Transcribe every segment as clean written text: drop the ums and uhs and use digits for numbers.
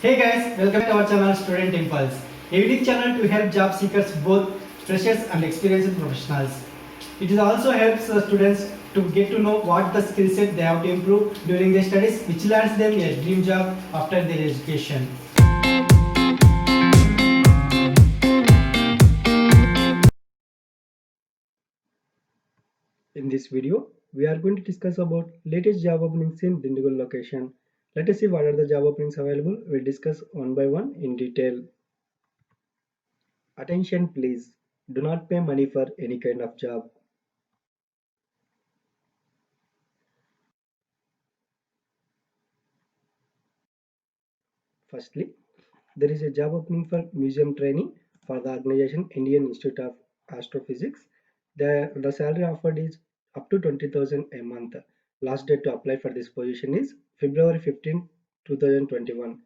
Hey guys, welcome to our channel Student Impulse, a unique channel to help job seekers, both freshers and experienced professionals. It also helps students to get to know what the skill set they have to improve during their studies, which lands them a dream job after their education. In this video, we are going to discuss about latest job openings in Dindigul location. Let us see what are the job openings available. We'll discuss one by one in detail. Attention please, do not pay money for any kind of job. Firstly, there is a job opening for museum training for the organization Indian Institute of Astrophysics. The salary offered is up to 20,000 a month. Last date to apply for this position is February 15, 2021.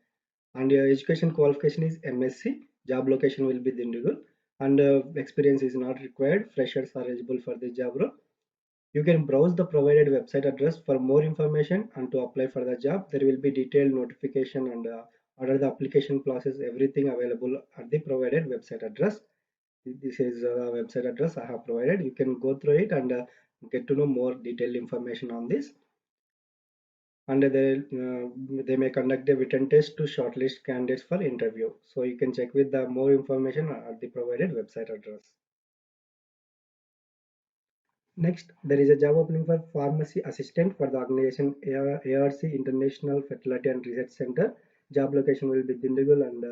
And your education qualification is MSc. Job location will be Dindigul. And experience is not required. Freshers are eligible for this job role. You can browse the provided website address for more information and to apply for the job. There will be detailed notification and order the application process, everything available at the provided website address. This is the website address I have provided. You can go through it and get to know more detailed information on this. And they may conduct a written test to shortlist candidates for interview. So you can check with the more information at the provided website address. Next, there is a job opening for pharmacy assistant for the organization ARC International Fertility and Research Center. Job location will be Dindigul and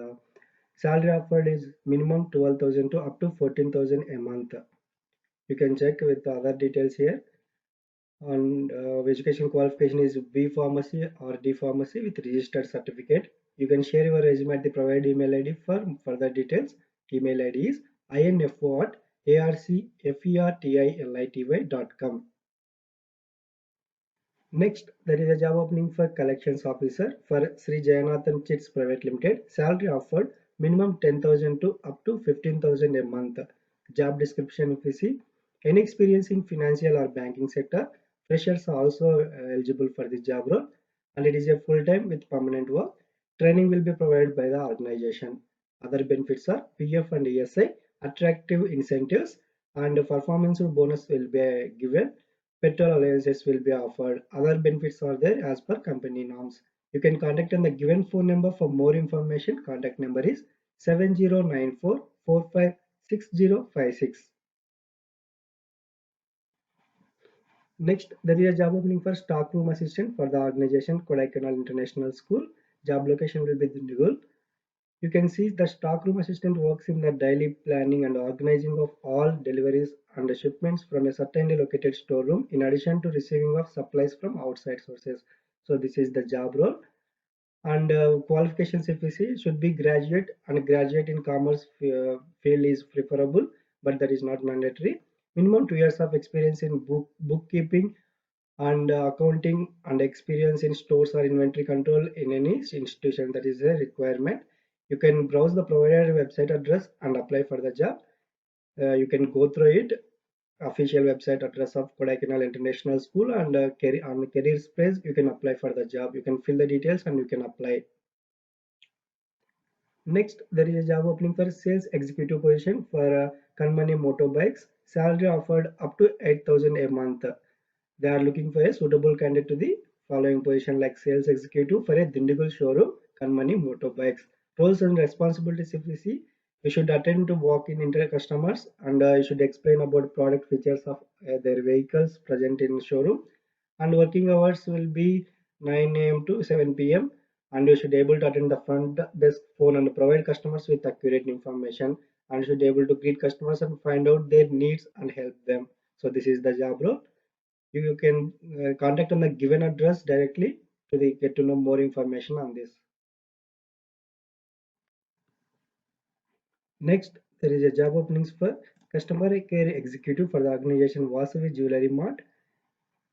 salary offered is minimum 12,000 to up to 14,000 a month. You can check with the other details here. And education qualification is B Pharmacy or D Pharmacy with registered certificate. You can share your resume at the provided email ID for further details. Email ID is info@arcfertility.com. Next, there is a job opening for collections officer for Sri Jayanathan Chits Private Limited. Salary offered minimum 10,000 to up to 15,000 a month. Job description if you see, any experience in financial or banking sector, freshers are also eligible for this job role, and it is a full-time with permanent work. Training will be provided by the organization. Other benefits are PF and ESI, attractive incentives, and performance bonus will be given. Petrol allowances will be offered. Other benefits are there as per company norms. You can contact on the given phone number for more information. Contact number is 7094456056. Next, there is a job opening for stockroom assistant for the organization Kodaikanal International School. Job location will be Dindigul. You can see the stockroom assistant works in the daily planning and organizing of all deliveries and shipments from a certainly located storeroom in addition to receiving of supplies from outside sources. So this is the job role. And qualifications if we see should be graduate, and graduate in commerce field is preferable, but that is not mandatory. Minimum 2 years of experience in bookkeeping and accounting and experience in stores or inventory control in any institution, that is a requirement. You can browse the provided website address and apply for the job. You can go through it. Official website address of Kodaikanal International School and on careers page you can apply for the job. You can fill the details and you can apply. Next, there is a job opening for sales executive position for Kanmani motorbikes. Salary offered up to 8,000 a month. They are looking for a suitable candidate to the following position like sales executive for a Dindigul showroom, Kanmani motorbikes. Roles and responsibilities if we see, you should attend to walk-in inter customers and you should explain about product features of their vehicles present in showroom. And working hours will be 9 a.m. to 7 p.m. and you should able to attend the front desk phone and provide customers with accurate information, and you should able to greet customers and find out their needs and help them. So this is the job role. You can contact on the given address directly to get to know more information on this. Next, there is a job openings for customer care executive for the organization Vasavi Jewelry Mart.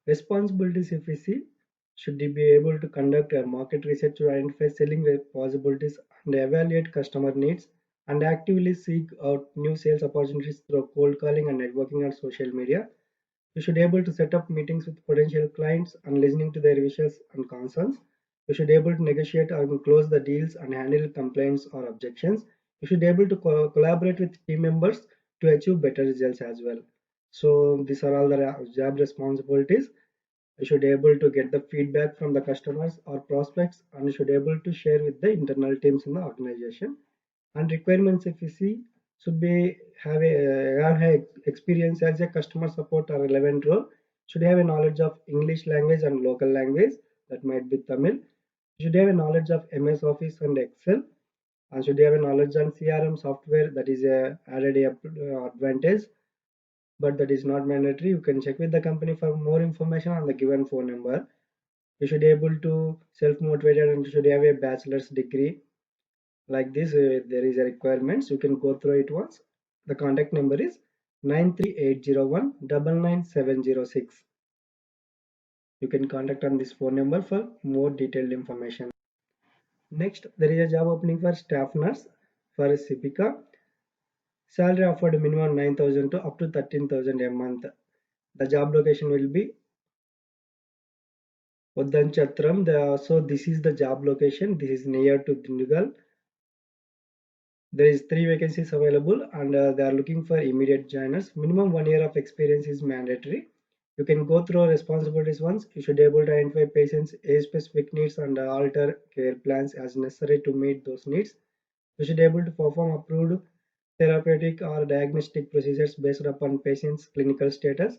Responsibilities if we see, should be able to conduct a market research to identify selling possibilities and evaluate customer needs, and actively seek out new sales opportunities through cold calling and networking on social media. You should be able to set up meetings with potential clients and listening to their wishes and concerns. You should be able to negotiate and close the deals and handle complaints or objections. You should be able to collaborate with team members to achieve better results as well. So these are all the job responsibilities. You should be able to get the feedback from the customers or prospects, and you should be able to share with the internal teams in the organization. And requirements, if you see, should be have a experience as a customer support or relevant role. Should have a knowledge of English language and local language, that might be Tamil. Should have a knowledge of MS Office and Excel, and should have a knowledge on CRM software, that is a added advantage, but that is not mandatory. You can check with the company for more information on the given phone number. You should be able to self-motivated and should have a bachelor's degree. Like this, there is a requirements. You can go through it once. The contact number is 93801 99706. You can contact on this phone number for more detailed information. Next, there is a job opening for staff nurse for Sipika. Salary offered minimum 9,000 to up to 13,000 a month. The job location will be Udanchatram. So this is the job location. This is near to Dindigal. There is 3 vacancies available, and they are looking for immediate joiners. Minimum 1 year of experience is mandatory. You can go through responsibilities once. You should be able to identify patients' age-specific needs and alter care plans as necessary to meet those needs. You should be able to perform approved therapeutic or diagnostic procedures based upon patient's clinical status.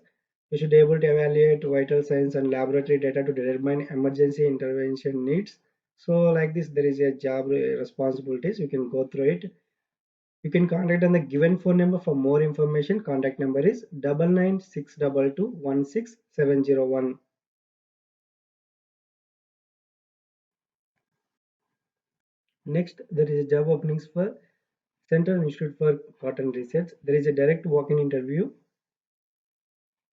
You should be able to evaluate vital signs and laboratory data to determine emergency intervention needs. So like this, there is a job responsibilities. You can go through it. You can contact on the given phone number for more information. Contact number is 9962216701. Next, there is a job openings for Central Institute for Cotton Research. There is a direct walk-in interview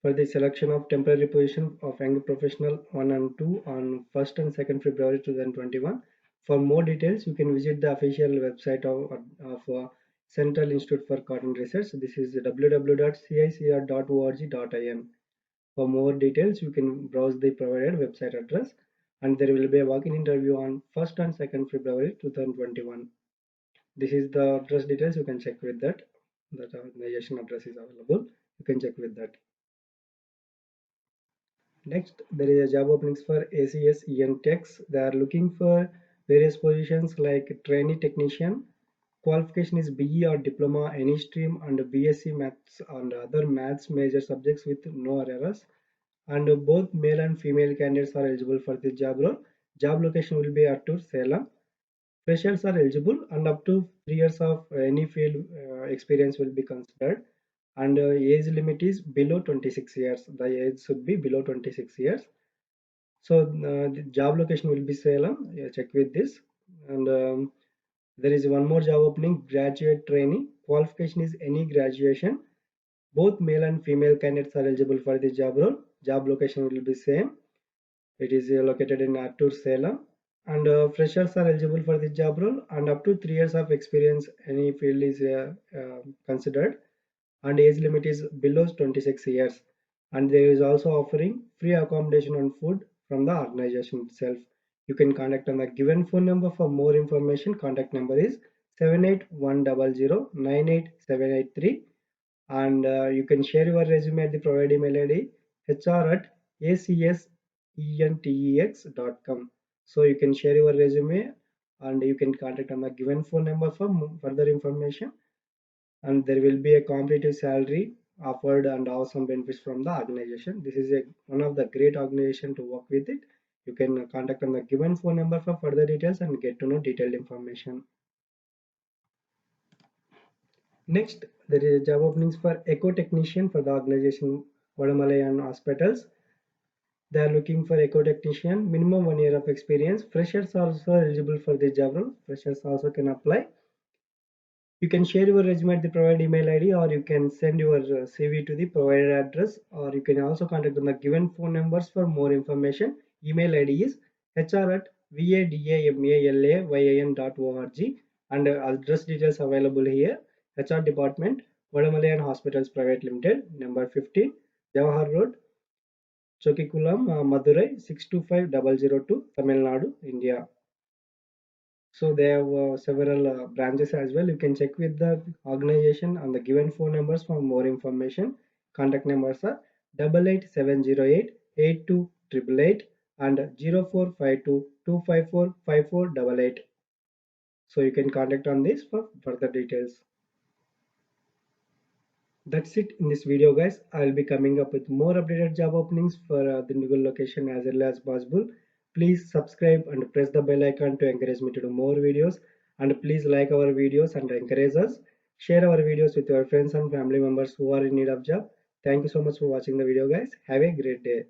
for the selection of temporary position of young professional 1 and 2 on 1st and 2nd February 2021. For more details, you can visit the official website of Central Institute for Cotton Research. This is www.cicr.org.in. For more details, you can browse the provided website address, and there will be a walk-in interview on 1st and 2nd February 2021. This is the address details. You can check with that. That organization address is available. You can check with that. Next, there is a job openings for ACS EN Techs. They are looking for various positions like trainee technician. Qualification is BE or diploma, any stream, and BSc maths and other maths major subjects with no errors. And both male and female candidates are eligible for this job role. Job location will be Attur, Salem. Freshers are eligible, and up to 3 years of any field experience will be considered. And age limit is below 26 years. The age should be below 26 years. So the job location will be Salem. Yeah, check with this. And there is one more job opening, graduate trainee. Qualification is any graduation. Both male and female candidates are eligible for the job role. Job location will be same. It is located in Attur, Salem. And freshers are eligible for the job role, and up to 3 years of experience any field is considered, and age limit is below 26 years. And there is also offering free accommodation and food from the organization itself. You can contact on the given phone number for more information. Contact number is 78100 and you can share your resume at the provided email ID hr@acsentex.com. So you can share your resume, and you can contact on the given phone number for further information. And there will be a competitive salary offered and awesome benefits from the organization. This is one of the great organization to work with it. You can contact on the given phone number for further details and get to know detailed information. Next, there is job openings for echo technician for the organization Vadamalayan Hospitals. They are looking for echo technician, minimum 1 year of experience. Freshers are also eligible for this job role. Freshers also can apply. You can share your resume at the provided email ID, or you can send your CV to the provided address, or you can also contact on the given phone numbers for more information. Email ID is hr@vadamalayan.org, and address details available here. HR Department, Vadamalayan Hospitals Private Limited, number 15, Jawahar Road, Chokikulam, Madurai 625002, Tamil Nadu, India. So they have several branches as well. You can check with the organization on the given phone numbers for more information. Contact numbers are 88708 and 0452 So you can contact on this for further details. That's it in this video, guys. I'll be coming up with more updated job openings for the Dindigul location as early as possible. Please subscribe and press the bell icon to encourage me to do more videos. And please like our videos and encourage us. Share our videos with your friends and family members who are in need of job. Thank you so much for watching the video, guys. Have a great day.